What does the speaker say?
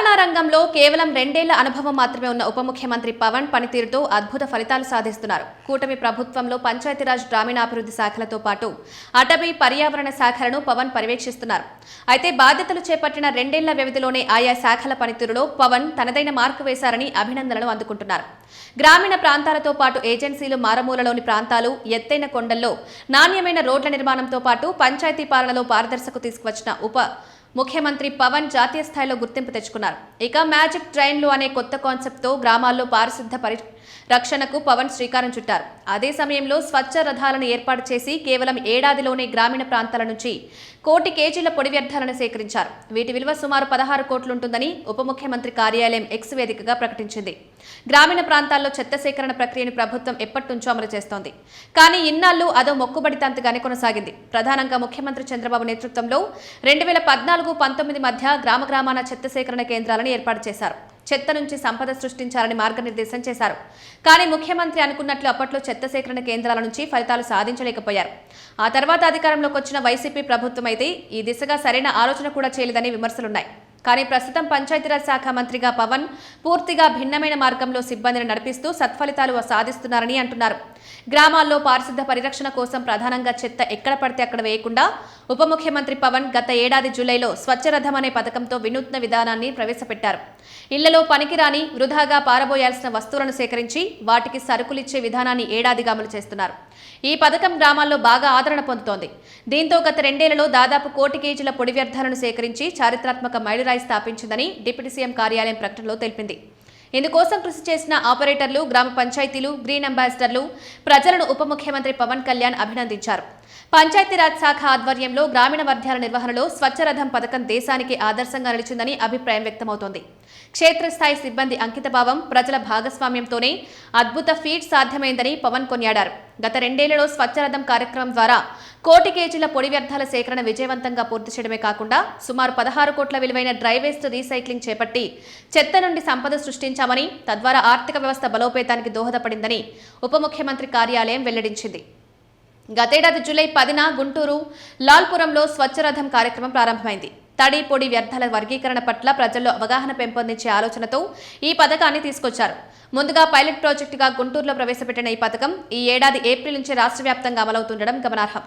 పాలనా రంగంలో కేవలం 2 ఏళ్ల అనుభవం మాత్రమే ఉన్న ఉప ముఖ్యమంత్రి పవన్ పనితీరుతో అద్భుత ఫలితాలు సాధిస్తున్నారు. కూటమి ప్రభుత్వంలో పంచాయతీరాజ్ గ్రామీణాభివృద్ధి శాఖలతో పాటు అటవీ పర్యావరణ శాఖలను పవన్ పర్యవేక్షిస్తున్నారు. అయితే బాధ్యతలు చేపట్టిన 2 ఏళ్ల వ్యవధిలోనే ఆయా శాఖల పనితీరులో పవన్ తనదైన మార్కు వేశారని అభినందనలు అందుకుంటున్నారు. గ్రామీణ ప్రాంతాలతో పాటు ఏజెన్సీలు, మారుమూలలోని ప్రాంతాలు, ఎత్తైన కొండల్లో నాణ్యమైన రోడ్ల నిర్మాణంతో పాటు పంచాయతీ పాలనలో పారదర్శకత తీసుకువచ్చిన ఉప ముఖ్యమంత్రి పవన్ జాతీయ స్థాయిలో గుర్తింపు తెచ్చుకున్నారు. ఇక మ్యాజిక్ ట్రైన్లు అనే కొత్త కాన్సెప్ట్తో గ్రామాల్లో పారిశుద్ధ రక్షణకు పవన్ శ్రీకారం చుట్టారు. అదే సమయంలో స్వచ్ఛ రథాలను ఏర్పాటు చేసి కేవలం ఏడాదిలోనే గ్రామీణ ప్రాంతాల నుంచి 1 కోటి కేజీల పొడి వ్యర్థాలను సేకరించారు. వీటి విలువ సుమారు 16 కోట్లుంటుందని ఉప ముఖ్యమంత్రి కార్యాలయం ఎక్స్ వేదికగా ప్రకటించింది. గ్రామీణ ప్రాంతాల్లో చెత్త సేకరణ ప్రక్రియను ప్రభుత్వం ఎప్పటినుంచో అమలు చేస్తోంది. కానీ ఇన్నాళ్లు అదో మొక్కుబడి తంతుగానే కొనసాగింది. ప్రధానంగా ముఖ్యమంత్రి చంద్రబాబు నేతృత్వంలో 2014-19 మధ్య గ్రామాన చెత్త సేకరణ కేంద్రాలను ఏర్పాటు చేశారు. చెత్త నుంచి సంపద సృష్టించాలని మార్గనిర్దేశం చేశారు. కానీ ముఖ్యమంత్రి అనుకున్నట్లు అప్పట్లో చెత్త సేకరణ కేంద్రాల నుంచి ఫలితాలు సాధించలేకపోయారు. ఆ తర్వాత అధికారంలోకి వచ్చిన వైసీపీ ప్రభుత్వం అయితే ఈ దిశగా సరైన ఆలోచన కూడా చేయలేదని విమర్శలున్నాయి. కానీ ప్రస్తుతం పంచాయతీరాజ్ శాఖ మంత్రిగా పవన్ పూర్తిగా భిన్నమైన మార్గంలో సిబ్బందిని నడిపిస్తూ సత్ఫలితాలు సాధిస్తున్నారని అంటున్నారు. గ్రామాల్లో పారిశుద్ధ పరిరక్షణ కోసం ప్రధానంగా చెత్త ఎక్కడ పడితే అక్కడ వేయకుండా ఉప ముఖ్యమంత్రి పవన్ గత ఏడాది జూలైలో స్వచ్ఛరథం అనే పథకంతో వినూత్న విధానాన్ని ప్రవేశపెట్టారు. ఇళ్లలో పనికిరాని, వృధాగా పారబోయాల్సిన వస్తువులను సేకరించి వాటికి సరుకులిచ్చే విధానాన్ని ఏడాదిగా అమలు చేస్తున్నారు. ఈ పథకం గ్రామాల్లో బాగా ఆదరణ పొందుతోంది. దీంతో గత 2 ఏళ్లలో దాదాపు 1 కోటి కేజీల పొడి వ్యర్థాలను సేకరించి చారిత్రాత్మక మైలురాయి స్థాపించిందని డిప్యూటీ సీఎం కార్యాలయం ప్రకటనలో తెలిపింది. ఇందుకోసం కృషి చేసిన ఆపరేటర్లు, గ్రామ పంచాయతీలు, గ్రీన్ అంబాసిడర్లు, ప్రజలను ఉప ముఖ్యమంత్రి పవన్ కళ్యాణ్ అభినందించారు. పంచాయతీరాజ్ శాఖ ఆధ్వర్యంలో గ్రామీణ వర్గాల నిర్వహణలో స్వచ్ఛరథం పథకం దేశానికి ఆదర్శంగా నిలిచిందని అభిప్రాయం వ్యక్తమవుతోంది. క్షేత్రస్థాయి సిబ్బంది అంకితభావం, ప్రజల భాగస్వామ్యంతోనే అద్భుత ఫీట్ సాధ్యమైందని పవన్ కొనియాడారు. గత 2 ఏళ్లలో స్వచ్ఛరథం కార్యక్రమం ద్వారా 1 కోటి కేజీల పొడి వ్యర్థాల సేకరణ విజయవంతంగా పూర్తి చేయడమే కాకుండా సుమారు 16 కోట్ల విలువైన డ్రై వేస్ట్ రీసైక్లింగ్ చేపట్టి చెత్త నుండి సంపద సృష్టించామని, తద్వారా ఆర్థిక వ్యవస్థ బలోపేతానికి దోహదపడిందని ఉప ముఖ్యమంత్రి కార్యాలయం వెల్లడించింది. గతేడాది జూలై 10న గుంటూరు లాల్పురంలో స్వచ్ఛరథం కార్యక్రమం ప్రారంభమైంది. తడి, పొడి వ్యర్థాల వర్గీకరణ పట్ల ప్రజల్లో అవగాహన పెంపొందించే ఆలోచనతో ఈ పథకాన్ని తీసుకొచ్చారు. ముందుగా పైలట్ ప్రాజెక్టుగా గుంటూరులో ప్రవేశపెట్టిన ఈ పథకం ఈ ఏడాది ఏప్రిల్ నుంచి రాష్ట్ర వ్యాప్తంగా అమలవుతుండడం గమనార్హం.